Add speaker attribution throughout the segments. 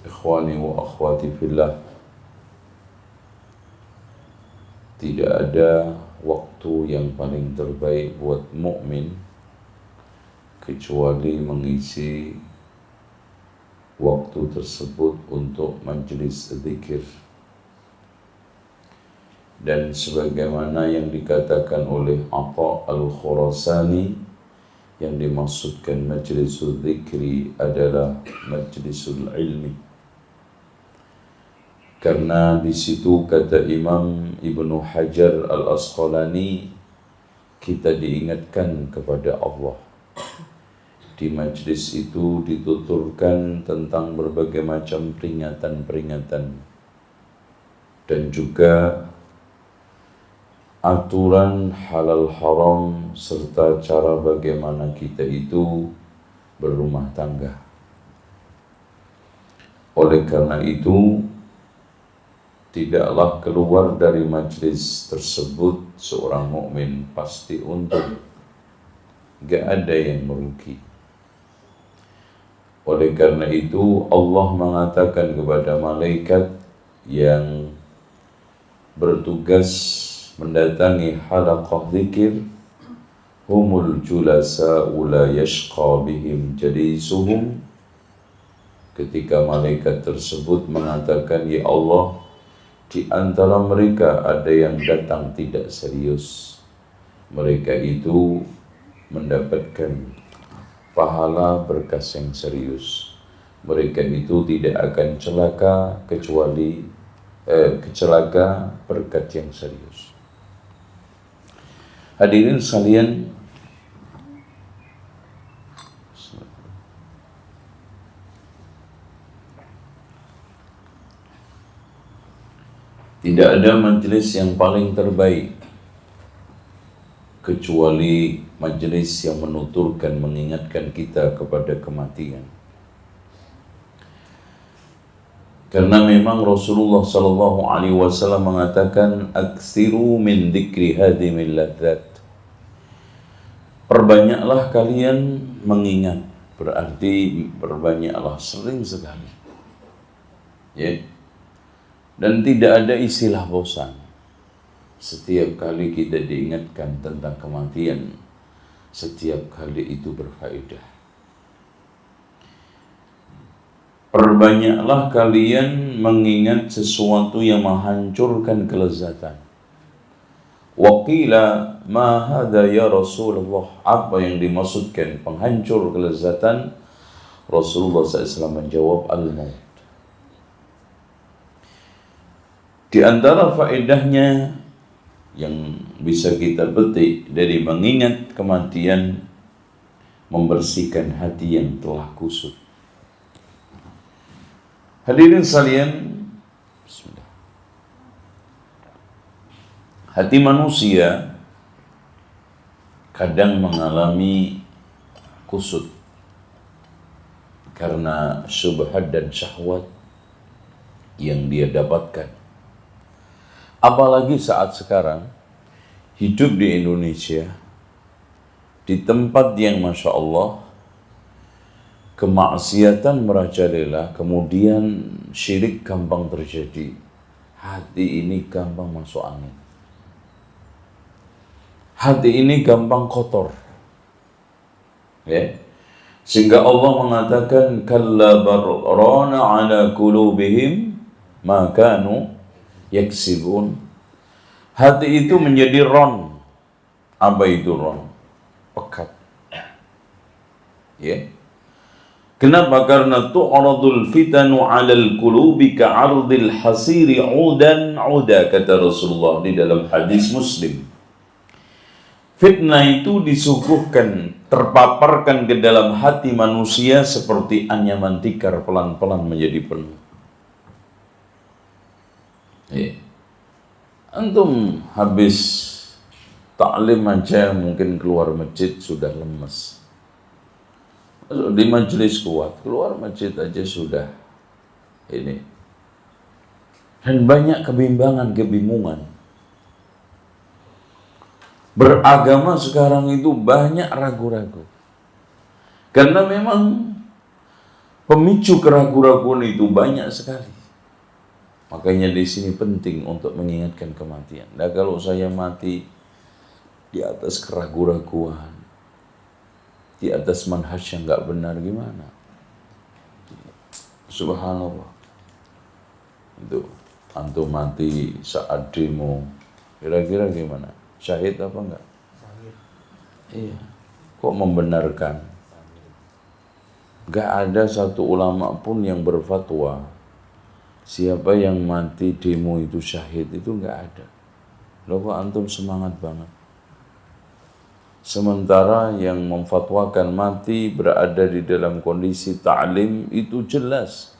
Speaker 1: Ikhwani wa akhwati fillah, tidak ada waktu yang paling terbaik buat mukmin kecuali mengisi waktu tersebut untuk majelis zikir. Dan sebagaimana yang dikatakan oleh Atha al-Khurasani, yang dimaksudkan majlisul zikri adalah majlisul ilmi. Karena di situ kata Imam Ibnu Hajar al-Asqalani, kita diingatkan kepada Allah. Di majlis itu dituturkan tentang berbagai macam peringatan-peringatan dan juga aturan halal haram serta cara bagaimana kita itu berumah tangga. Oleh karena itu, tidaklah keluar dari majlis tersebut seorang mukmin pasti untung, gak ada yang merugi. Oleh karena itu Allah mengatakan kepada malaikat yang bertugas mendatangi halaqah zikir, humul julasa'u la yashqa bihim jalisuhum. Ketika malaikat tersebut mengatakan, ya Allah, di antara mereka ada yang datang tidak serius, mereka itu mendapatkan pahala berkas yang serius. Mereka itu tidak akan celaka kecuali celaka berkat yang serius. Hadirin sekalian, tidak ada majelis yang paling terbaik kecuali majelis yang menuturkan, mengingatkan kita kepada kematian. Karena memang Rasulullah SAW mengatakan, aksiru min dzikri hadimil ladzat. Perbanyaklah kalian mengingat, berarti perbanyaklah, sering sekali. Ya. Dan tidak ada istilah bosan. Setiap kali kita diingatkan tentang kematian, setiap kali itu berfaedah. Perbanyaklah kalian mengingat sesuatu yang menghancurkan kelezatan. Waqila ma hadha ya Rasulullah, apa yang dimaksudkan penghancur kelezatan? Rasulullah SAW menjawab, al-maut. Di antara faedahnya yang bisa kita petik dari mengingat kematian, membersihkan hati yang telah kusut. Hadirin sekalian, bismillah. Hati manusia kadang mengalami kusut karena syubhat dan syahwat yang dia dapatkan. Apalagi saat sekarang hidup di Indonesia, di tempat yang Masya Allah kemaksiatan merajalela, kemudian syirik gampang terjadi, hati ini gampang masuk angin, hati ini gampang kotor, ya. Sehingga Allah mengatakan, kalla barrana ala qulubihim ma kanu yaksibun. Hati itu menjadi ron. Apa itu ron? Pekat. Ya. Kenapa? Karena tu'radul fitanu 'alal qulubi ka'ardil hasiri 'udan 'uda, kata Rasulullah di dalam hadis Muslim. Fitnah itu disuguhkan, terpaparkan ke dalam hati manusia seperti anyaman tikar pelan-pelan menjadi penuh. Ya. Antum habis taklim aja mungkin keluar masjid sudah lemes. Di majelis kuat, keluar masjid aja sudah ini. Dan banyak kebimbangan. Beragama sekarang itu banyak ragu-ragu. Karena memang Pemicu keraguan-keraguan itu banyak sekali. Makanya di sini penting untuk mengingatkan kematian. Nah, kalau saya mati di atas keraguan-keraguan, di atas manhaj yang nggak benar, gimana? Subhanallah. Itu antum mati saat demo, kira-kira gimana? Syahid apa enggak? Syahid. Iya. Kok membenarkan? Gak ada satu ulama pun yang berfatwa siapa yang mati demo itu syahid, itu gak ada. Loh, kok antum semangat banget? Sementara yang memfatwakan mati berada di dalam kondisi ta'lim itu jelas.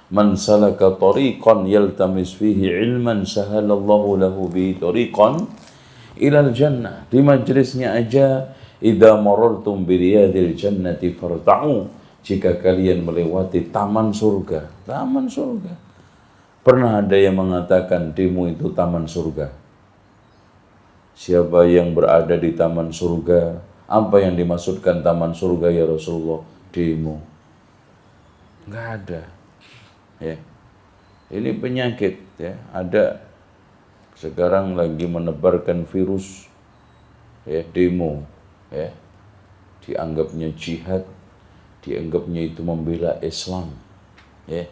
Speaker 1: Man salaka tariqan yaltamis fihi ilman sahalallahu lahu bihi tariqan ilal jannah. Di majlisnya aja, idza marartum bi riyadil jannati farta'u, jika kalian melewati taman surga. Taman surga. Pernah ada yang mengatakan demo itu taman surga? Siapa yang berada di taman surga? Apa yang dimaksudkan taman surga ya Rasulullah? Demo. Enggak ada. Ya. Ini penyakit ya. Ada sekarang lagi menebarkan virus ya, demo ya. Dianggapnya jihad, dianggapnya itu membela Islam ya.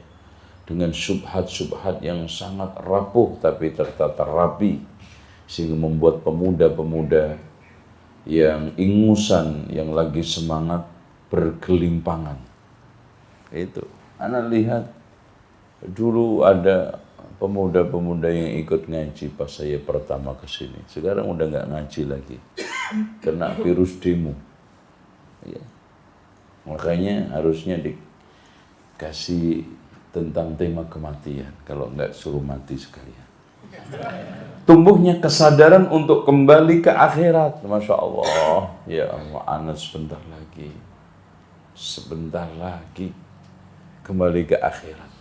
Speaker 1: Dengan syubhat-syubhat yang sangat rapuh tapi tertata rapi, sehingga membuat pemuda-pemuda yang ingusan, yang lagi semangat, bergelimpangan. Itu ana lihat dulu ada pemuda-pemuda yang ikut ngaji pas saya pertama ke sini. Sekarang udah nggak ngaji lagi, kena virus demo. Ya. Makanya harusnya dikasih tentang tema kematian, kalau nggak suruh mati sekalian. Tumbuhnya kesadaran untuk kembali ke akhirat. Masya Allah. Ya Allah, Anas sebentar lagi kembali ke akhirat.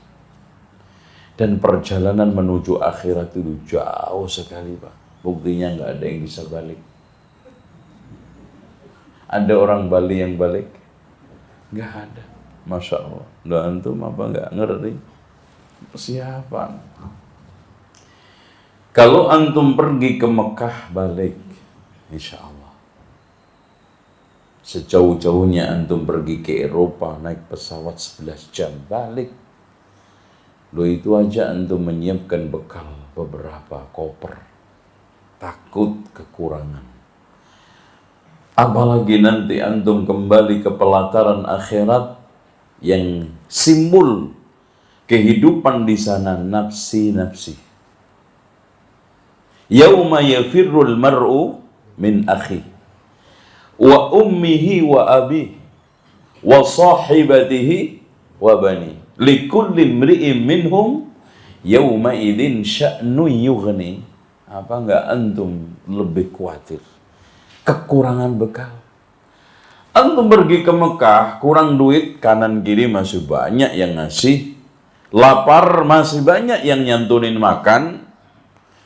Speaker 1: Dan perjalanan menuju akhirat itu jauh sekali, Pak. Buktinya nggak ada yang bisa balik. Ada orang Bali yang balik? Nggak ada. Masya Allah. Loh, antum apa nggak ngerti? Persiapan. Kalau antum pergi ke Mekah balik, insya Allah. Sejauh-jauhnya antum pergi ke Eropa naik pesawat 11 jam balik. Loh, itu aja antum menyiapkan bekal beberapa koper. Takut kekurangan. Apalagi nanti antum kembali ke pelataran akhirat yang simbol kehidupan di sana, nafsi-nafsi. Yauma yafirrul mar'u min akhi wa ummihi wa abihi wa sahibatihi wa bani likulli imri'in minhum yauma idzin sya'nu yughni. Apa enggak antum lebih khawatir kekurangan bekal? Antum pergi ke Mekah, kurang duit, kanan kiri masih banyak yang ngasih, lapar masih banyak yang nyantunin makan,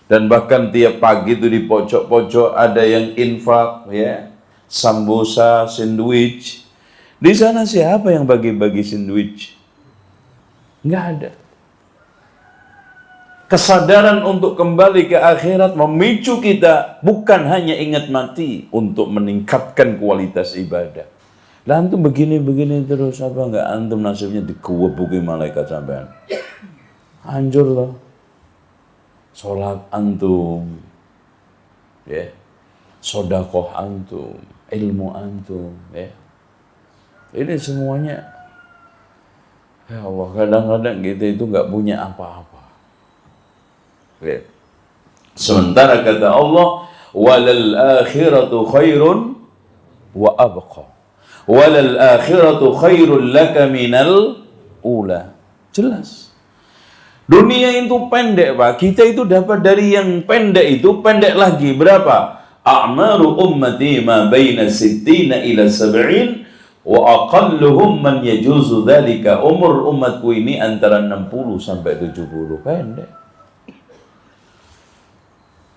Speaker 1: dan bahkan tiap pagi itu di pojok-pojok ada yang infak, ya, sambusa, sandwich. Di sana siapa yang bagi-bagi sandwich? Nggak ada. Kesadaran untuk kembali ke akhirat memicu kita bukan hanya ingat mati, untuk meningkatkan kualitas ibadah. Lah antum begini-begini terus, apa enggak antum nasibnya dikewebuki malaikat sampean? Hancur loh. Salat antum, ya, sedekah antum, ilmu antum, ya. Ini semuanya, ya Allah, kadang-kadang kita itu enggak punya apa-apa. Ya. Sementara kata Allah, walal akhiratu khairun wa abqa. Walal akhiratu khairul laka minal ula. Jelas. Dunia itu pendek, Pak. Kita itu dapat dari yang pendek itu pendek lagi. Berapa? A'maru ummati ma baina sittina ila sab'in wa aqalluhum man yajuzu dhalika. Umur umatku ini antara 60 sampai 70. Pendek.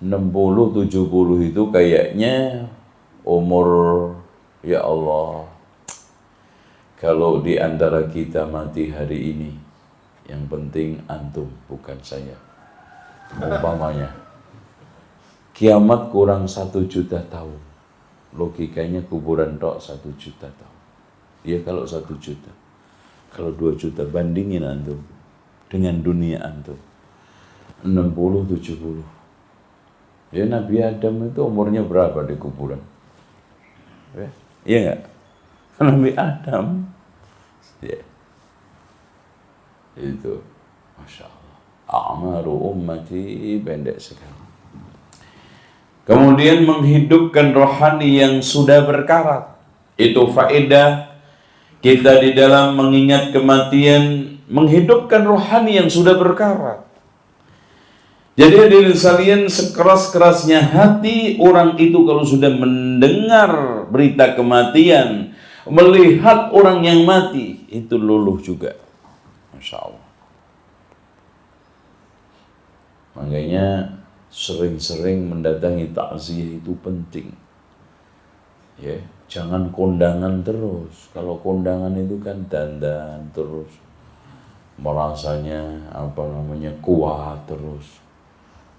Speaker 1: 60-70 itu kayaknya umur, ya Allah, Kalau di antara kita mati hari ini, yang penting antum, bukan saya. Umpamanya, kiamat kurang 1 juta tahun. Logikanya kuburan tok 1 juta tahun. Ya kalau 1 juta. Kalau 2 juta, bandingin antum dengan dunia antum. 60-70. Ya Nabi Adam itu umurnya berapa di kuburan? Ya, iya nggak? Nabi Adam. Ya. Itu. Masya Allah. A'maru ummati pendek sekali. Kemudian menghidupkan rohani yang sudah berkarat. Itu faedah kita di dalam mengingat kematian, menghidupkan rohani yang sudah berkarat. Jadi hadirin sekalian, sekeras-kerasnya hati orang itu kalau sudah mendengar berita kematian, melihat orang yang mati, itu luluh juga. Masya Allah. Makanya sering-sering mendatangi takziah itu penting. Ya, jangan kondangan terus. Kalau kondangan itu kan dandan terus, merasanya kuat terus.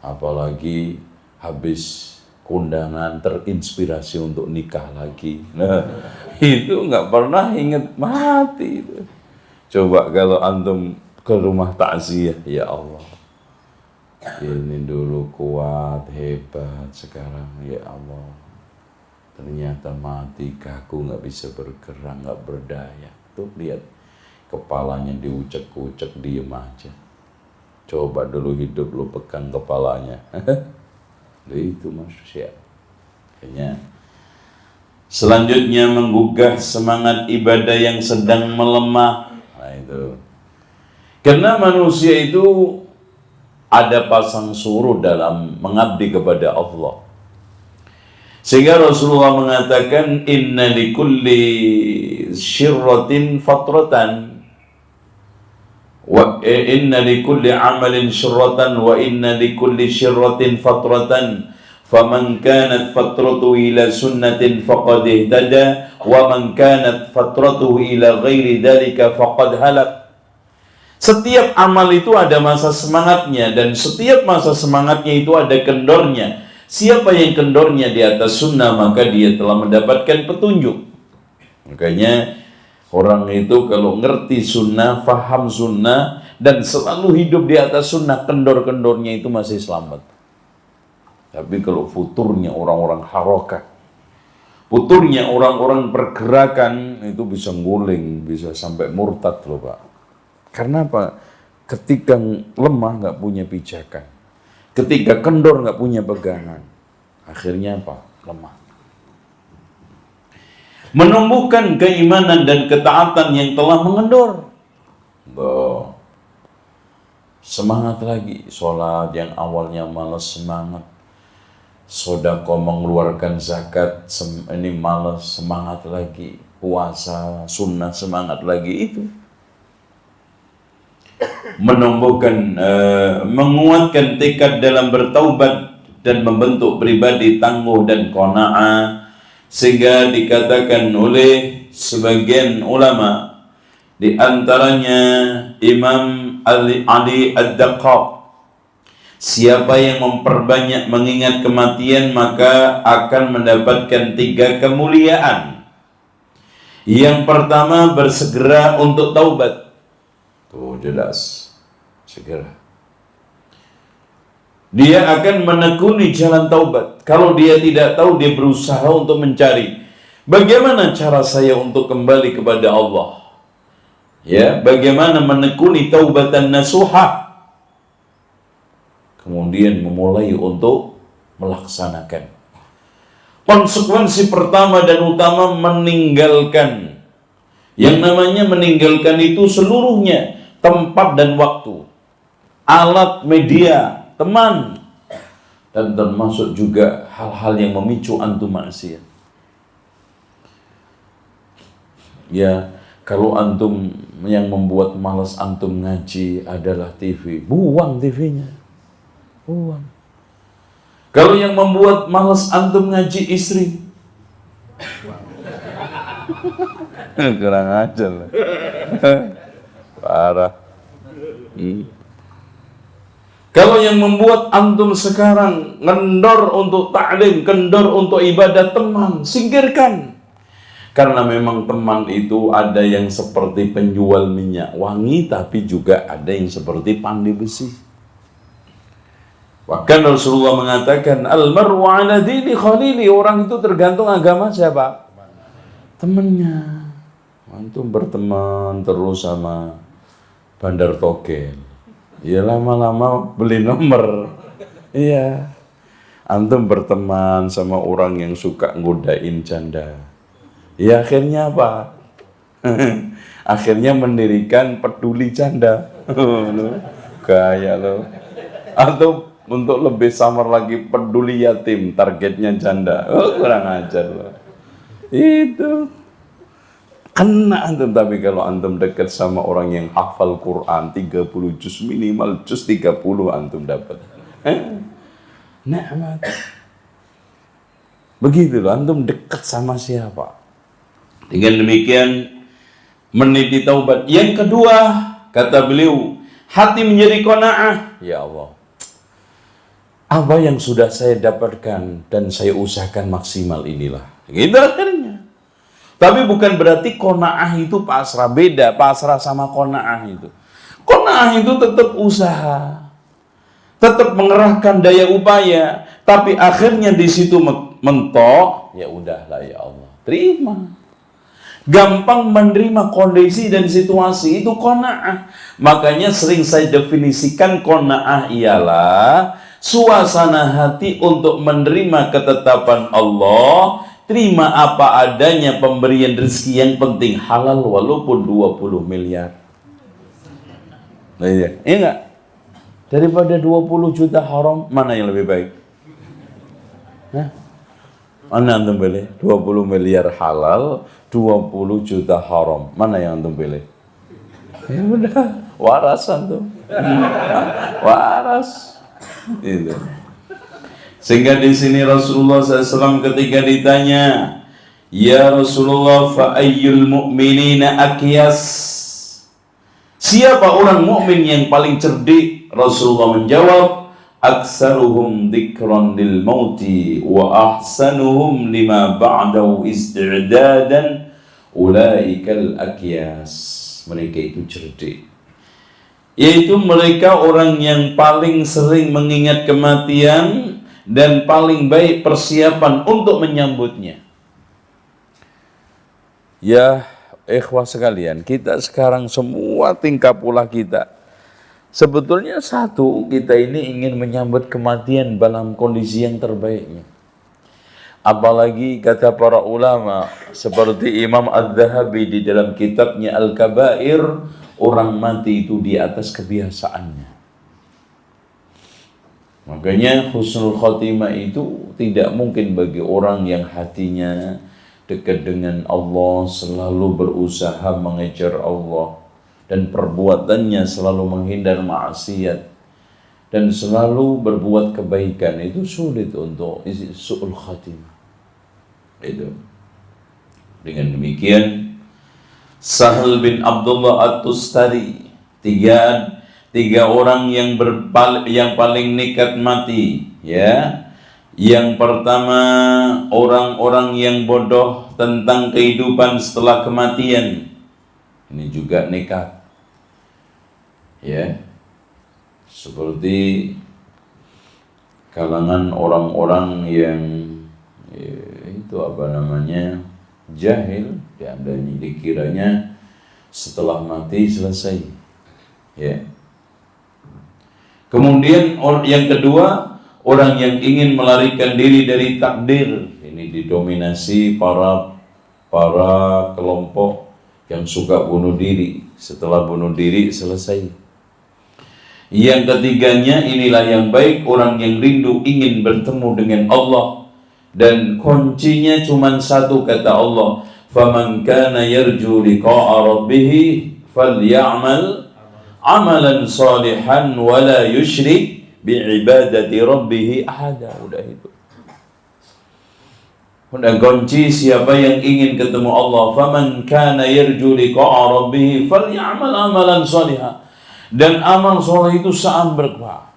Speaker 1: Apalagi habis kondangan terinspirasi untuk nikah lagi. Nah, itu nggak pernah ingat mati itu. Coba kalau antum ke rumah takziah, ya Allah, ini dulu kuat, hebat, sekarang ya Allah, ternyata mati, kaku, nggak bisa bergerak, nggak berdaya. Tuh lihat, kepalanya diucek-ucek, diem aja. Coba dulu hidup lu pegang kepalanya. Itu manusia. Kayaknya selanjutnya menggugah semangat ibadah yang sedang melemah. Nah itu. Karena manusia itu ada pasang surut dalam mengabdi kepada Allah. Sehingga Rasulullah mengatakan inna likulli syirratin fatratan wa inna likulli amalin syirratan wa inna likulli syirratin fatratan faman kanat fatratuhu ila sunnatin faqad ihtada wa man kanat fatratuhu ila ghairi dhalika faqad halak. Setiap amal itu ada masa semangatnya, dan setiap masa semangatnya itu ada kendornya. Siapa yang kendornya di atas sunnah, maka dia telah mendapatkan petunjuk. Makanya orang itu kalau ngerti sunnah, faham sunnah, dan selalu hidup di atas sunnah, kendor-kendornya itu masih selamat. Tapi kalau futurnya orang-orang harokat, futurnya orang-orang pergerakan, itu bisa nguling, bisa sampai murtad loh Pak. Karena apa? Ketika lemah nggak punya pijakan, ketika kendor nggak punya pegangan, akhirnya apa? Lemah. Menumbuhkan keimanan dan ketaatan yang telah mengendor. Semangat lagi, sholat yang awalnya malas semangat, sedekah mengeluarkan zakat ini malas semangat lagi, puasa sunnah semangat lagi. Itu menumbuhkan, menguatkan tekad dalam bertaubat dan membentuk pribadi tangguh dan qanaah, sehingga dikatakan oleh sebagian ulama, di antaranya Imam Ali Ad-Daqqaq, siapa yang memperbanyak mengingat kematian maka akan mendapatkan 3 kemuliaan. Yang pertama, bersegera untuk taubat. Tuh jelas, segera. Dia akan menekuni jalan taubat. Kalau dia tidak tahu, dia berusaha untuk mencari bagaimana cara saya untuk kembali kepada Allah. Ya, bagaimana menekuni taubatan nasuha. Kemudian memulai untuk melaksanakan. Konsekuensi pertama dan utama, meninggalkan. Yang namanya meninggalkan itu seluruhnya, tempat dan waktu, alat, media, teman, dan termasuk juga hal-hal yang memicu antum maksiat. Ya, kalau antum yang membuat malas antum ngaji adalah TV, buang TV-nya, buang. Kalau yang membuat malas antum ngaji istri, Kurang ajar lah. Parah. Kalau yang membuat antum sekarang kendor untuk ta'lim, kendor untuk ibadah, teman, singkirkan. Karena memang teman itu ada yang seperti penjual minyak wangi, tapi juga ada yang seperti pandai besi. Bahkan Rasulullah mengatakan, Al-mar'u ala dini khalili, orang itu tergantung agama siapa? Temannya. Antum berteman terus sama bandar togel, ya lama-lama beli nomor. Iya. Antum berteman sama orang yang suka ngodain janda, ya akhirnya apa? Akhirnya mendirikan peduli janda. Gaya lo. Atau untuk lebih samar lagi peduli yatim, targetnya janda. Kurang ajar lo. Itu kena antum. Tapi kalau antum dekat sama orang yang hafal Quran 30 juz, minimal juz 30 antum dapat. Nikmat. Begitu loh, antum dekat sama siapa. Dengan demikian meniti taubat. Yang kedua, kata beliau, hati menjadi qanaah. Ya Allah, apa yang sudah saya dapatkan dan saya usahakan maksimal inilah. Gitu akhirnya. Tapi bukan berarti qanaah itu pasrah, beda pasrah sama qanaah itu. Qanaah itu tetap usaha, tetap mengerahkan daya upaya, tapi akhirnya di situ mentok, ya udahlah ya Allah, terima. Gampang menerima kondisi dan situasi itu qanaah. Makanya sering saya definisikan qanaah ialah suasana hati untuk menerima ketetapan Allah. Terima apa adanya pemberian rezeki, yang penting halal walaupun 20 miliar. Nah, iya enggak? Daripada 20 juta haram, mana yang lebih baik? Hah? Mana antum pilih? 20 miliar halal, 20 juta haram. Mana yang antum pilih? Ya udah, waras antum. Waras. Itu. Sehingga di sini Rasulullah SAW ketika ditanya, ya Rasulullah, fa ayyul mu'minina akyas, siapa orang mukmin yang paling cerdik? Rasulullah menjawab, aksaruhum dzikran lil mauti wa ahsanuhum lima ba'dahu isti'dadan ulaikal akyas. Mereka itu cerdik, yaitu mereka orang yang paling sering mengingat kematian dan paling baik persiapan untuk menyambutnya. Ya ikhwah sekalian, kita sekarang semua tingkah pola kita sebetulnya satu, kita ini ingin menyambut kematian dalam kondisi yang terbaiknya. Apalagi kata para ulama seperti Imam Az-Zahabi di dalam kitabnya Al-Kabair, orang mati itu di atas kebiasaannya. Makanya husnul khotimah itu tidak mungkin bagi orang yang hatinya dekat dengan Allah, selalu berusaha mengejar Allah, dan perbuatannya selalu menghindar maksiat, dan selalu berbuat kebaikan. Itu sulit untuk su'ul khatimah. Itu. Dengan demikian, Sahal bin Abdullah At-Tustari, tiga orang yang paling nekat mati, ya. Yang pertama, orang-orang yang bodoh tentang kehidupan setelah kematian. Ini juga nekat, ya. Seperti kalangan orang-orang yang itu apa namanya, jahil, dikiranya setelah mati selesai, ya. Kemudian yang kedua, orang yang ingin melarikan diri dari takdir. Ini didominasi para kelompok yang suka bunuh diri. Setelah bunuh diri selesai. Yang ketiganya, inilah yang baik, orang yang rindu ingin bertemu dengan Allah, dan kuncinya cuma satu, kata Allah, faman kana yarju liqa'a rabbih falyamal amalan salihan wala yusyrik bi'ibadati rabbih ahada. Udah itu. Dan kunci siapa yang ingin ketemu Allah, faman kana yarju liqa'a rabbih falyamal amalan shalihan. Dan amal soleh itu sangat berkah.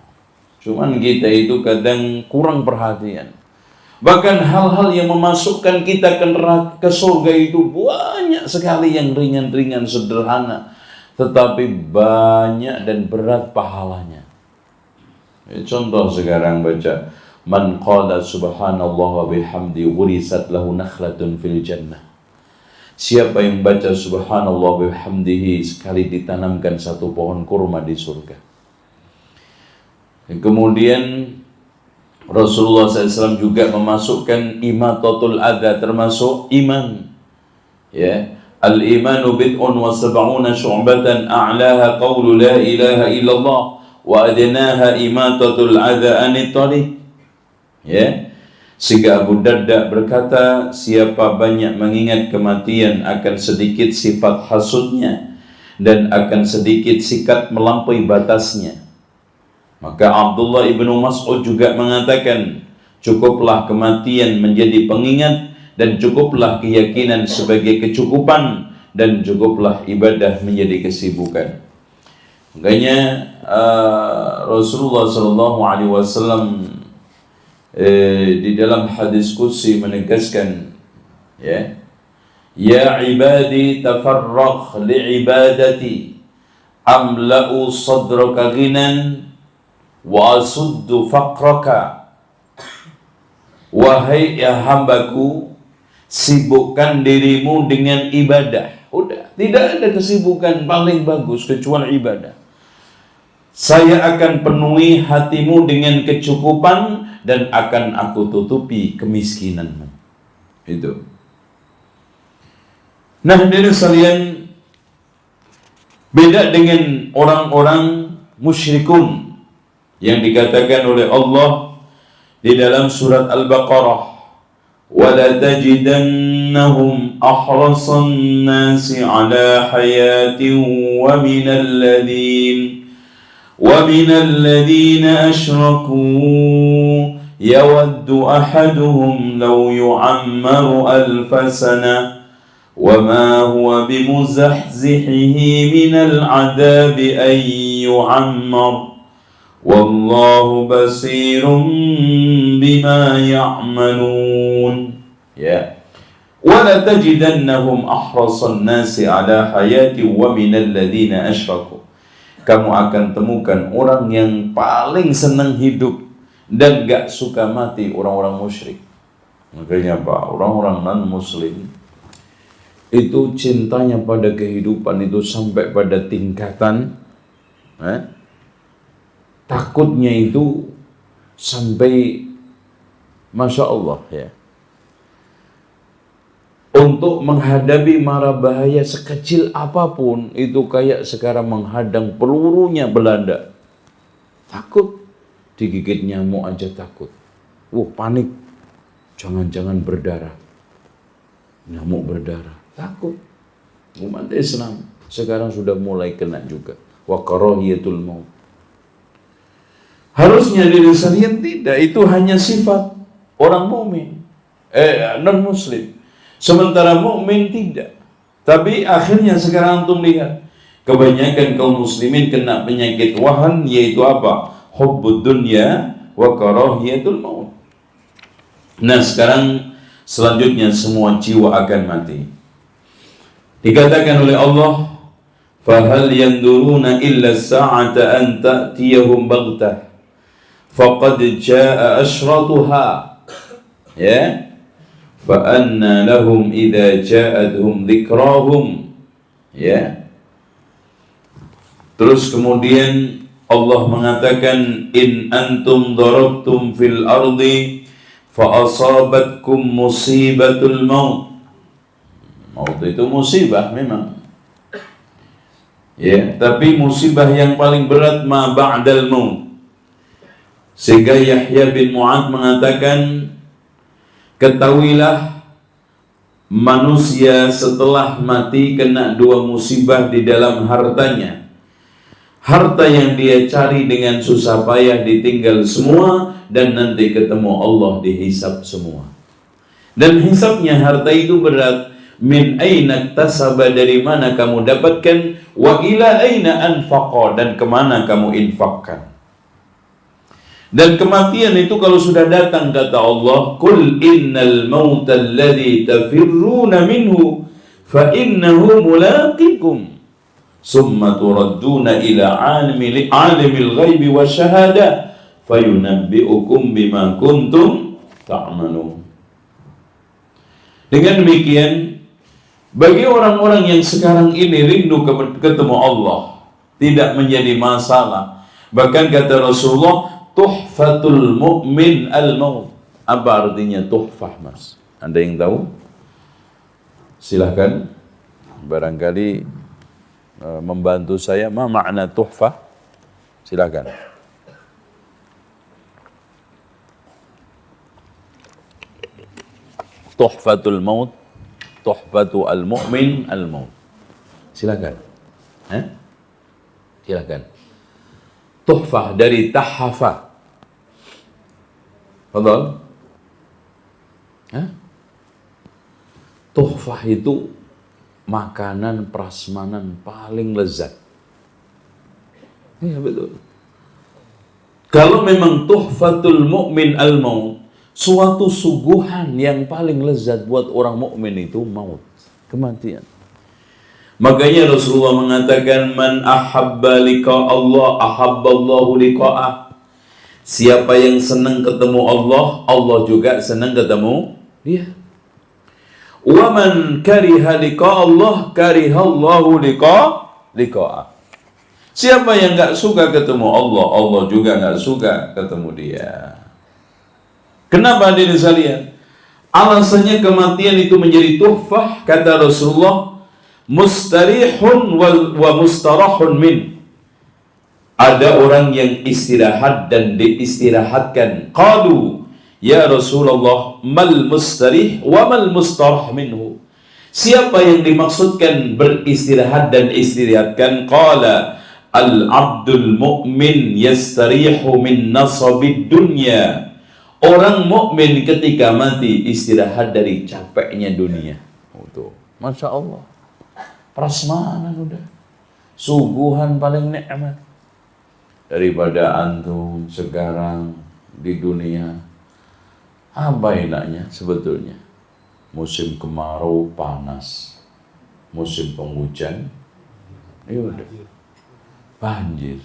Speaker 1: Cuman kita itu kadang kurang perhatian. Bahkan hal-hal yang memasukkan kita ke surga itu banyak sekali yang ringan-ringan sederhana, tetapi banyak dan berat pahalanya. Contoh sekarang baca, man qala subhanallah wa bihamdi ghurisat lahu nakhlatun fil jannah. Siapa yang baca subhanallah wa bihamdihi sekali ditanamkan satu pohon kurma di surga. Dan kemudian Rasulullah SAW juga memasukkan imatatul adha termasuk iman. Ya, al-imanu bid'un wa sab'una syu'batan a'laha qawlu la ilaha illallah wa adnaha imatatul adha anit tariq. Ya, sehingga Abu Darda berkata, siapa banyak mengingat kematian akan sedikit sifat hasudnya dan akan sedikit sikat melampaui batasnya. Maka Abdullah ibnu Mas'ud juga mengatakan, cukuplah kematian menjadi pengingat dan cukuplah keyakinan sebagai kecukupan dan cukuplah ibadah menjadi kesibukan. Makanya Rasulullah SAW di dalam hadis qudsi menegaskan, ya ibadi tafarragh li'ibadati amla'u sadraka ghinan wa asuddu faqraka. Wahai ya hambaku, sibukkan dirimu dengan ibadah. Udah, tidak ada kesibukan paling bagus kecuali ibadah. Saya akan penuhi hatimu dengan kecukupan dan akan aku tutupi kemiskinanmu. Itu. Nah, hadirin sekalian, beda dengan orang-orang musyrikun yang dikatakan oleh Allah di dalam surat Al-Baqarah, وَلَا تَجِدَنَّهُمْ أَحْرَصَ النَّاسِ عَلَى حَيَاةٍ وَمِنَ الَّذِينَ أَشْرَكُوا يَوَدُّ أَحَدُهُمْ لَوْ يُعَمَّرُ أَلْفَ سَنَةٍ وَمَا هُوَ بِمُزَحْزِحِهِ مِنَ الْعَذَابِ أَن يُعَمَّرَ وَاللَّهُ بَصِيرٌ بِمَا يَعْمَلُونَ. Ya. وَلَا تَجِدَنَّهُمْ أَحْرَصَ النَّاسِ عَلَى حَيَاةٍ وَمِنَ الَّذِينَ أَشْرَكُوا. Kamu akan temukan orang yang paling senang hidup dan gak suka mati orang-orang musyrik. Makanya Pak, orang-orang non-muslim itu cintanya pada kehidupan itu sampai pada tingkatan takutnya itu sampai Masya Allah, ya, untuk menghadapi mara bahaya sekecil apapun itu kayak sekarang menghadang pelurunya Belanda. Takut digigit nyamuk aja takut. Panik, jangan-jangan berdarah, nyamuk berdarah, takut. Umat Islam sekarang sudah mulai kena juga. Wa karahiyatul maut. Harusnya diri sekalian tidak, itu hanya sifat orang mukmin, non-muslim. Sementara mukmin tidak. Tapi akhirnya sekarang antum lihat, kebanyakan kaum muslimin kena penyakit wahan, yaitu apa? Hubbud dunya wa karahiyatul maut. Nah, sekarang selanjutnya semua jiwa akan mati. Dikatakan oleh Allah, فَهَلْ يَنْظُرُونَ إِلَّا السَّاعَةَ أَنْ تَأْتِيَهُمْ بَغْتَةً فَقَدْ جَاءَ أَشْرَطُهَا. Ya, فَأَنَّى لَهُمْ إِذَا جَاءَتْهُمْ ذِكْرَاهُمْ. Ya. Terus kemudian Allah mengatakan, in antum darabtum fil ardi fa asabatkum musibatul maut. Maut itu musibah memang. Ya, tapi musibah yang paling berat ma ba'dal maut. Sehingga Yahya bin Mu'adz mengatakan, ketahuilah manusia setelah mati kena dua musibah di dalam hartanya. Harta yang dia cari dengan susah payah ditinggal semua, dan nanti ketemu Allah dihisab semua. Dan hisabnya harta itu berat. Min aina tasaba, dari mana kamu dapatkan, wa ila aina anfaqa, dan kemana kamu infakkan. Dan kematian itu kalau sudah datang, kata Allah, qul innal mauta alladhi tafirruna minhu fa innahu mulaqikum summa turadduna ila alimil ghaibi wasyahada fayunabbi'ukum bima kuntum ta'malun. Dengan demikian, bagi orang-orang yang sekarang ini rindu ketemu Allah, tidak menjadi masalah. Bahkan kata Rasulullah, tuhfatul mu'min al-maut. Apa artinya tuhfah, Mas? Anda yang tahu? Silahkan, barangkali membantu saya. Ma makna tuhfah? Silahkan. Tuhfatul maut, tuhfatu al-mu'min al-maut. Silakan. Silakan. Tuhfah dari tahafa. Fadhal. Tuhfah itu makanan prasmanan paling lezat. Iya betul. Kalau memang tuhfatul mu'min al-maut, suatu suguhan yang paling lezat buat orang mukmin itu maut, kematian. Makanya Rasulullah mengatakan, man ahabba liqa Allah ahabballahu liqa'ah. Siapa yang senang ketemu Allah, Allah juga senang ketemu dia. Wa man kariha liqa Allah karihallahu liqa'ah. Siapa yang enggak suka ketemu Allah, Allah juga enggak suka ketemu dia. Kenapa hadirin sekalian? Alasannya kematian itu menjadi tuhfah, kata Rasulullah, mustarihun wa mustarahun min. Ada orang yang istirahat dan diistirahatkan. Qalu, ya Rasulullah, mal mustarih wa mal mustarah minhu. Siapa yang dimaksudkan beristirahat dan istirahatkan? Qala, al-abdul mu'min yastarihu min nasabid dunya. Orang mukmin ketika mati istirahat dari capeknya dunia. Tuh, Masya Allah. Prasmanan udah. Suguhan paling nikmat. Daripada antum sekarang di dunia. Apa enaknya sebetulnya? Musim kemarau panas. Musim penghujan, ya udah, banjir.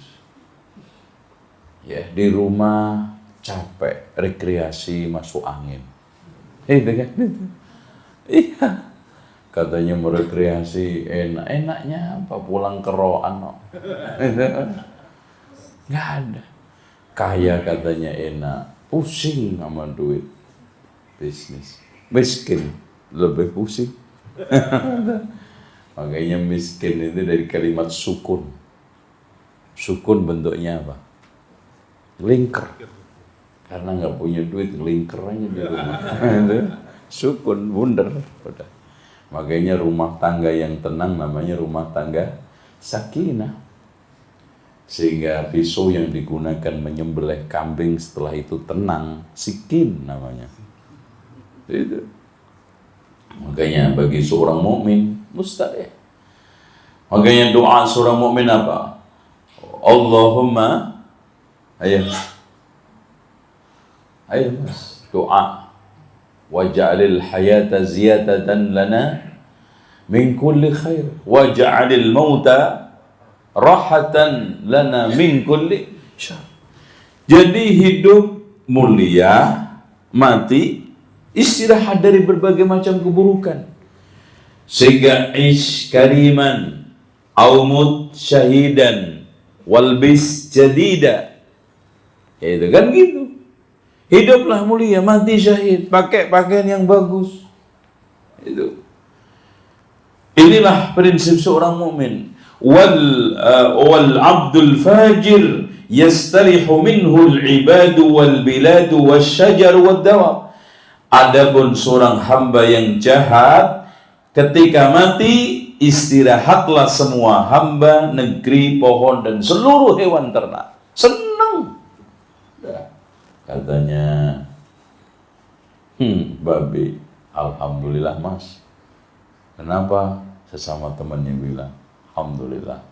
Speaker 1: Ya, di rumah capek, rekreasi, masuk angin. Itu kan? Iya. Katanya mau rekreasi, enak-enaknya apa? Pulang ke roan. Nggak ada. Kaya katanya enak, pusing sama duit. Bisnis. Miskin, lebih pusing. Makanya miskin itu dari kalimat sukun. Sukun bentuknya apa? Lingkar. Karena nggak punya duit, lingkar aja di rumah. Sukun, bundar. Udah. Makanya rumah tangga yang tenang namanya rumah tangga sakinah. Sehingga pisau yang digunakan menyembelih kambing setelah itu tenang, sikin namanya. Itu. Makanya bagi seorang mukmin mustahil. Makanya doa seorang mukmin apa? Allahumma, ayo mas, doa, waj'alil hayata ziyadatan lana min kulli khair, waj'alil mauta rahatan lana min kulli syarr. Jadi hidup mulia, mati istirahat dari berbagai macam keburukan. Sehingga ish kariman aumut syahidan walbis jadida. Ya itu kan gitu. Hiduplah mulia, mati syahid, pakai pakaian yang bagus. Itu. Inilah prinsip seorang mukmin. Wal abdul fajir yastarihu minhu al-ibadu wal biladu wasyajar wad dawab. Adapun seorang hamba yang jahat, ketika mati istirahatlah semua hamba, negeri, pohon dan seluruh hewan ternak. Senang. Katanya babi Alhamdulillah mas. Kenapa? Sesama temannya bilang, alhamdulillah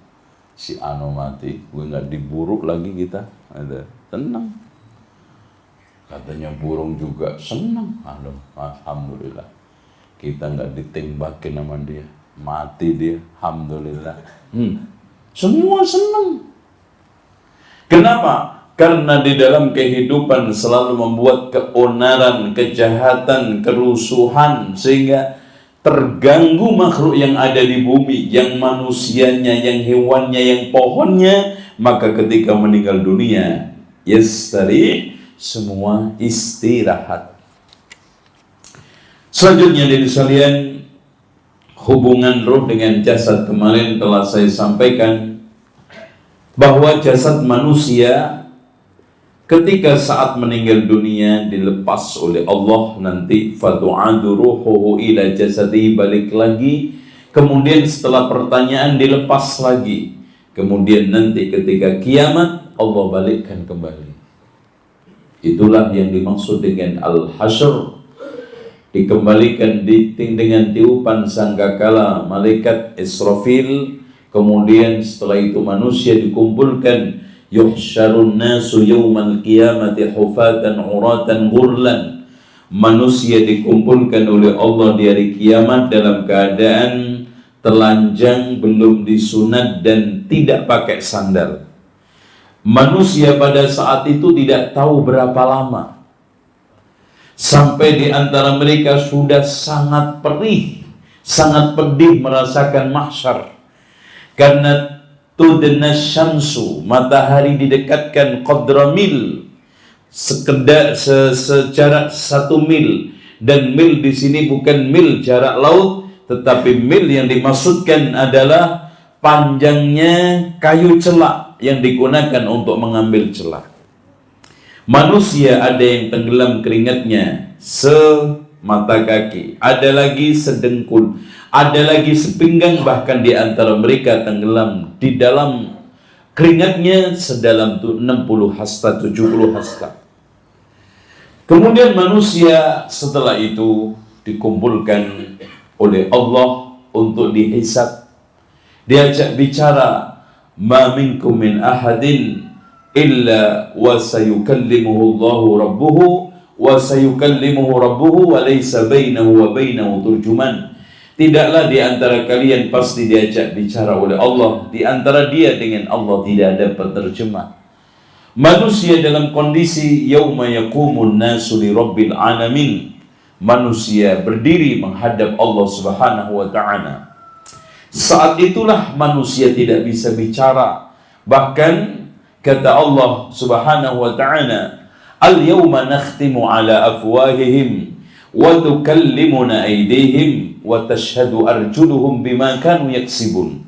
Speaker 1: si Ano mati, gue nggak diburuk lagi kita. Ada tenang. Katanya burung juga senang. Alhamdulillah kita nggak ditembakin sama dia, mati dia, alhamdulillah. Semua senang. Kenapa? Karena di dalam kehidupan selalu membuat keonaran, kejahatan, kerusuhan, sehingga terganggu makhluk yang ada di bumi, yang manusianya, yang hewannya, yang pohonnya. Maka ketika meninggal dunia, yastari, semua istirahat. Selanjutnya dari sekalian, hubungan ruh dengan jasad. Kemarin telah saya sampaikan bahwa jasad manusia ketika saat meninggal dunia dilepas oleh Allah nanti, fatu'adu ruhuhu ila jasadi, balik lagi. Kemudian setelah pertanyaan dilepas lagi. Kemudian nanti ketika kiamat Allah balikkan kembali. Itulah yang dimaksud dengan al-hasyr. Dikembalikan dengan tiupan sangkakala malaikat Israfil. Kemudian setelah itu manusia dikumpulkan. Yuhsyarun nasu yawmal qiyamati hufatan uratan ghurlan. Manusia dikumpulkan oleh Allah di hari kiamat dalam keadaan telanjang, belum disunat dan tidak pakai sandal. Manusia pada saat itu tidak tahu berapa lama, sampai di antara mereka sudah sangat perih, sangat pedih merasakan mahsyar. Karena tudna syamsu, matahari didekatkan qadra mil, secara 1 mil, dan mil di sini bukan mil jarak laut, tetapi mil yang dimaksudkan adalah panjangnya kayu celak yang digunakan untuk mengambil celak. Manusia ada yang tenggelam keringatnya semata kaki, ada lagi sedengkul, ada lagi sepinggang, bahkan di antara mereka tenggelam di dalam keringatnya sedalam 60 hasta, 70 hasta. Kemudian manusia setelah itu dikumpulkan oleh Allah untuk dihisab. Diajak bicara, ma minkum min ahadin illa wa sayukallimuhu Allahu rabbuhu wa sayukallimuhu rabbuhu wa laysa bainahu wa bainahu turjuman. Tidaklah di antara kalian pasti diajak bicara oleh Allah, di antara dia dengan Allah tidak ada penerjemah. Manusia dalam kondisi yauma yaqumun nasu li rabbil alamin. Manusia berdiri menghadap Allah Subhanahu wa taala. Saat itulah manusia tidak bisa bicara. Bahkan kata Allah Subhanahu wa ta'ala, al-yawma nakhtimu ala afwahihim wa tukallimuna aydihim wa tashhadu arjuluhum bima kanu yaksibun.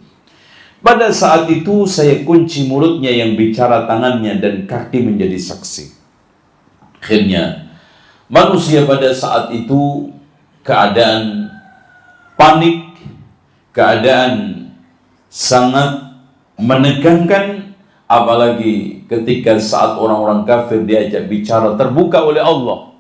Speaker 1: Pada saat itu saya kunci mulutnya yang bicara tangannya dan kaki menjadi saksi. Akhirnya manusia pada saat itu keadaan panik, keadaan sangat menegangkan, apalagi ketika saat orang-orang kafir diajak bicara terbuka oleh Allah.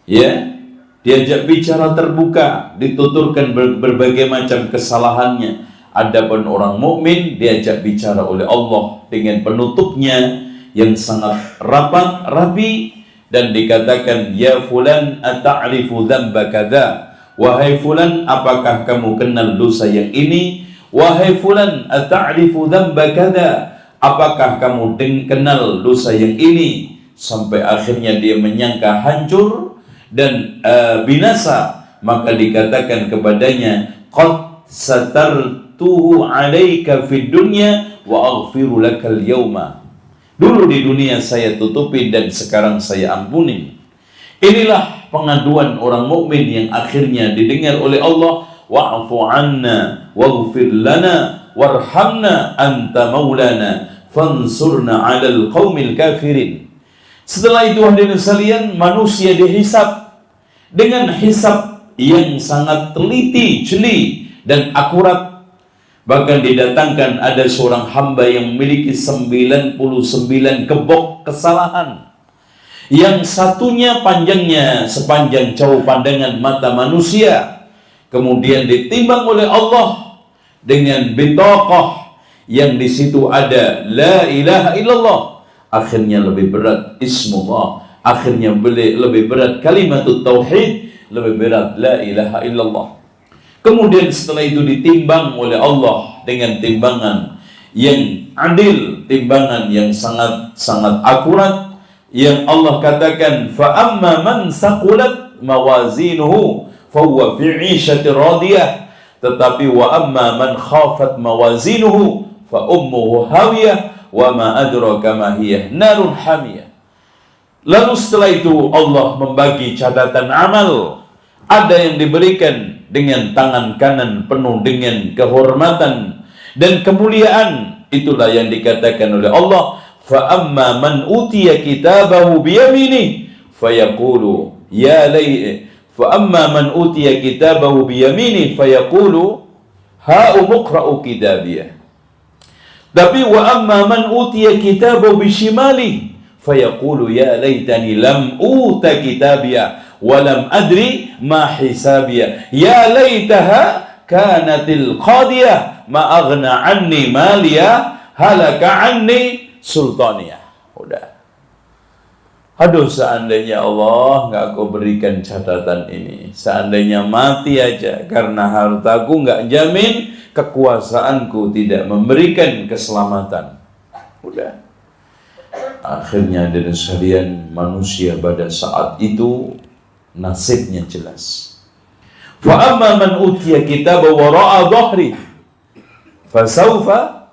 Speaker 1: Ya, diajak bicara terbuka, dituturkan berbagai macam kesalahannya. Adapun orang mukmin diajak bicara oleh Allah dengan penutupnya yang sangat rapi, dan dikatakan, ya fulan ata'rifu dzamba kadza. Wahai fulan, apakah kamu kenal dosa yang ini? Wahai fulan, ata'rifu dzamba kadza. Apakah kamu kenal dosa yang ini? Sampai akhirnya dia menyangka hancur dan binasa. Maka dikatakan kepadanya, qad satartuhu 'alaika fid dunya wa aghfiru lakal yauma. Dulu di dunia saya tutupi dan sekarang saya ampuni. Inilah pengaduan orang mukmin yang akhirnya didengar oleh Allah. Wa'fu 'anna waghfir lana warhamna anta maulana fansurna 'alal qaumil kafirin. Setelah itu hadirin sekalian, manusia dihisab dengan hisab yang sangat teliti, jeli dan akurat. Bahkan didatangkan ada seorang hamba yang memiliki 99 gebok kesalahan. Yang satunya panjangnya sepanjang jauh pandangan mata manusia, kemudian ditimbang oleh Allah dengan bitaqah yang di situ ada la ilaha illallah, akhirnya lebih berat ismullah, akhirnya lebih berat kalimatut tauhid, lebih berat la ilaha illallah. Kemudian setelah itu ditimbang oleh Allah dengan timbangan yang adil, timbangan yang sangat akurat, yang Allah katakan fa amma man saqulat mawazinuhu fa huwa fi 'ishatin radiyah, tetapi wa amma man khafat mawazinuhu fa ummuhu hawiyah wa ma adraka ma hiya narun hamiyah. Lalu setelah itu Allah membagi catatan amal. Ada yang diberikan dengan tangan kanan penuh dengan kehormatan dan kemuliaan. Itulah yang dikatakan oleh Allah, fa amma man utiya kitabahu biyamini fayaqulu ya lay fa amma man utiya kitabahu biyamini fayaqulu ha umqra'u kitabiyah. Tapi wa amma man utiya kitabahu bishimali fayaqulu ya laitani lam uta kitabiyah walam adri ma hisabiyah ya laitaha kanatil qadiyah ma aghna anni maliya halaka anni sultaniyah. Udah. Aduh, seandainya Allah nggak kau berikan catatan ini, seandainya mati aja, karena hartaku nggak jamin, kekuasaanku tidak memberikan keselamatan. Udah. Akhirnya dari sekalian manusia pada saat itu nasibnya jelas. Fa amma man utiya kitaba wara'a dhahri fasawfa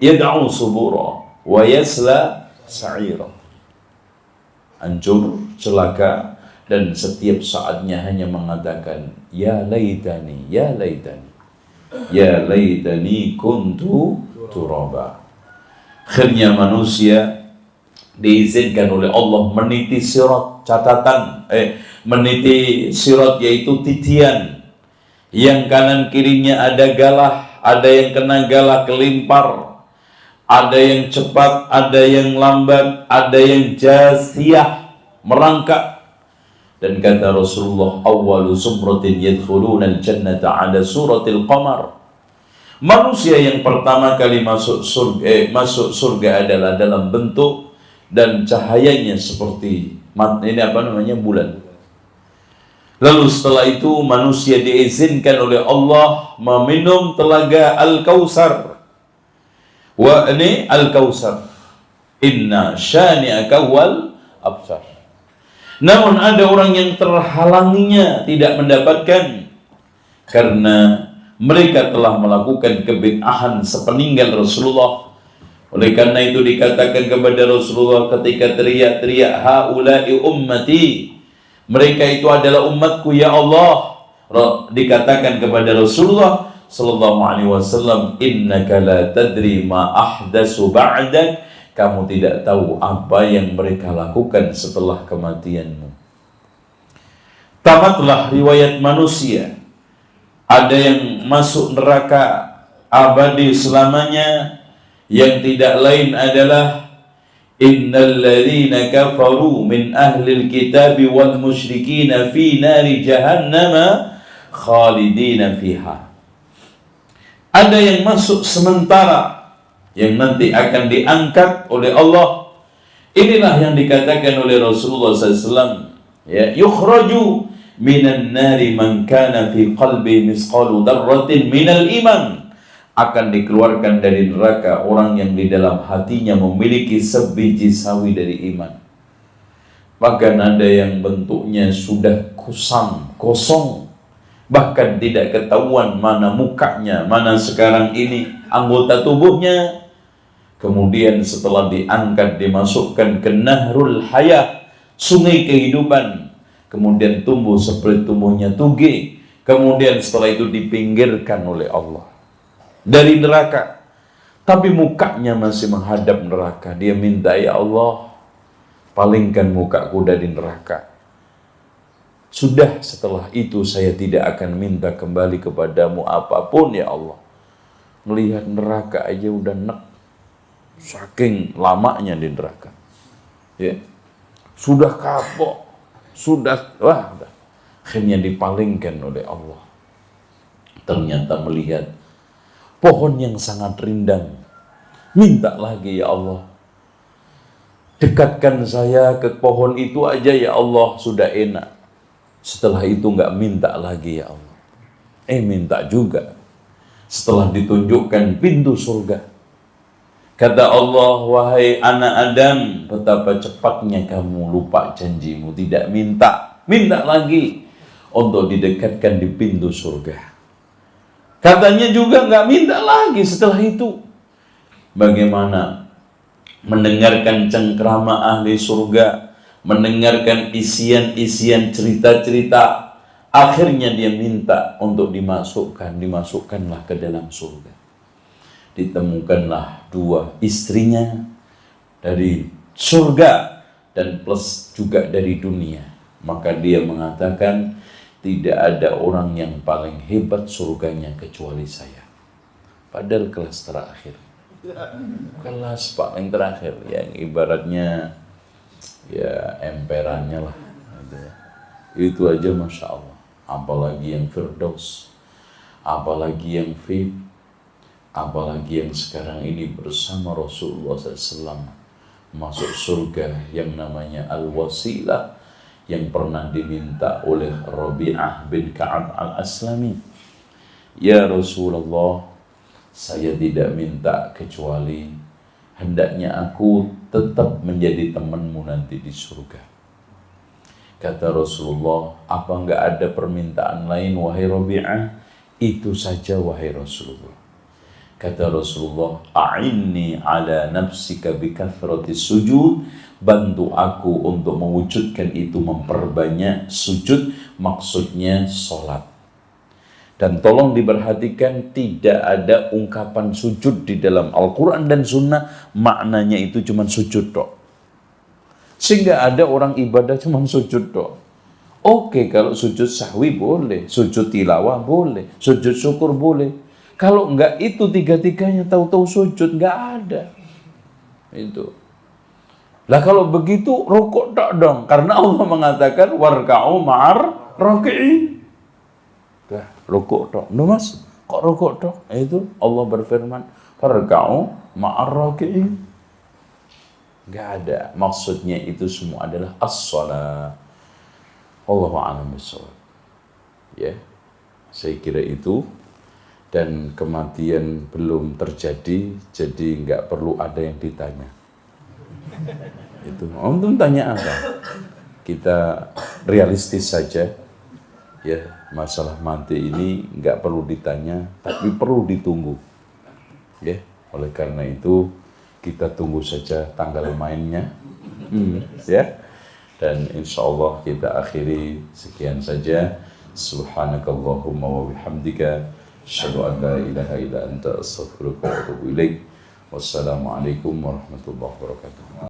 Speaker 1: yad'u subura wa yasla sa'ira. Hancur, celaka, dan setiap saatnya hanya mengatakan ya laitani, ya laitani, ya laitani kuntu turaba. Akhirnya manusia diizinkan oleh Allah meniti sirat, catatan meniti sirat yaitu titian, yang kanan kirinya ada galah, ada yang kena galah kelimpar, ada yang cepat, ada yang lambat, ada yang jasiyah, merangkak. Dan kata Rasulullah, awwalu sumratin yadkhuluna al-jannata ala suratil qamar. Manusia yang pertama kali masuk surga adalah dalam bentuk dan cahayanya seperti bulan. Lalu setelah itu manusia diizinkan oleh Allah meminum telaga Al-Kautsar. Wa ini Al-Kautsar. Inna syani'aka wal abtar. Namun ada orang yang terhalanginya tidak mendapatkan karena mereka telah melakukan kebid'ahan sepeninggal Rasulullah. Oleh karena itu dikatakan kepada Rasulullah ketika teriak-teriak haula'i ummati, mereka itu adalah umatku ya Allah. Dikatakan kepada Rasulullah sallallahu alaihi wasallam, innaka la tadri ma ahdatsu ba'dak, kamu tidak tahu apa yang mereka lakukan setelah kematianmu. Tamatlah riwayat manusia. Ada yang masuk neraka abadi selamanya, yang tidak lain adalah innal ladzina kafaru min ahlil kitabi wal musyrikina fi nari jahannama khalidina fiha. Ada yang masuk sementara, yang nanti akan diangkat oleh Allah. Inilah yang dikatakan oleh Rasulullah SAW, ya, yukhraju minan nari man kana fi qalbi misqalu darratin minal iman. Akan dikeluarkan dari neraka orang yang di dalam hatinya memiliki sebiji sawi dari iman. Bahkan ada yang bentuknya sudah kusam, kosong, bahkan tidak ketahuan mana mukanya, mana sekarang ini anggota tubuhnya. Kemudian setelah diangkat, dimasukkan ke Nahrul Hayah, sungai kehidupan. Kemudian tumbuh seperti tumbuhnya tuge. Kemudian setelah itu dipinggirkan oleh Allah dari neraka. Tapi mukanya masih menghadap neraka. Dia minta, ya Allah, palingkan mukaku dari neraka. Sudah, setelah itu saya tidak akan minta kembali kepadamu apapun ya Allah. Melihat neraka aja udah nek. Saking lamanya di neraka. Ya. sudah kapok, udah. Akhirnya dipalingkan oleh Allah. Ternyata melihat pohon yang sangat rindang. Minta lagi, ya Allah, dekatkan saya ke pohon itu aja ya Allah, sudah enak. Setelah itu nggak minta lagi, ya Allah. Minta juga. Setelah ditunjukkan pintu surga. Kata Allah, wahai anak Adam, betapa cepatnya kamu lupa janjimu. Tidak minta lagi untuk didekatkan di pintu surga. Katanya juga nggak minta lagi setelah itu. Bagaimana mendengarkan cengkrama ahli surga, mendengarkan isian-isian cerita-cerita, akhirnya dia minta untuk dimasukkanlah ke dalam surga. Ditemukanlah 2 istrinya dari surga dan plus juga dari dunia. Maka dia mengatakan, tidak ada orang yang paling hebat surganya kecuali saya. Padahal kelas terakhir. Kelas paling terakhir, yang ibaratnya ya emperannya lah gitu ya. Itu aja Masya Allah. Apalagi yang Firdaus, apalagi yang Fib, apalagi yang sekarang ini bersama Rasulullah SAW masuk surga yang namanya Al-Wasilah, yang pernah diminta oleh Rabi'ah bin Ka'ab Al-Aslami. Ya Rasulullah, saya tidak minta kecuali hendaknya aku tetap menjadi temanmu nanti di surga. Kata Rasulullah, apa enggak ada permintaan lain wahai Rabi'ah? Itu saja wahai Rasulullah. Kata Rasulullah, a'inni ala nafsika bikathrati sujud, bantu aku untuk mewujudkan itu, memperbanyak sujud, maksudnya sholat. Dan tolong diperhatikan, tidak ada ungkapan sujud di dalam Al-Quran dan Sunnah, maknanya itu cuma sujud tok. Sehingga ada orang ibadah cuma sujud tok. Oke, kalau sujud sahwi boleh, sujud tilawah boleh, sujud syukur boleh. Kalau enggak itu tiga-tiganya tahu-tahu sujud, enggak ada. Itu. Lah kalau begitu rukuk tok dong, karena Allah mengatakan warka'u ma'ar raki'in. Rukuk tok. Nuh Mas, kok rukuk tok? Itu Allah berfirman, "Farka'u ma'ar raki'in." Enggak ada. Maksudnya itu semua adalah as-shalah. Allahu a'lam bishawab. Ya. Saya kira itu, dan kematian belum terjadi, jadi enggak perlu ada yang ditanya. Itu. Om tanya apa? Kita realistis saja. Ya, masalah mati ini nggak perlu ditanya, tapi perlu ditunggu. Ya, oleh karena itu kita tunggu saja tanggal mainnya, ya. Dan insya Allah kita akhiri sekian saja. Subhanakallahumma wa bihamdika, asyhadu an la ilaha illa anta, astaghfiruka wa atubu ilaik. Wassalamualaikum warahmatullahi wabarakatuh.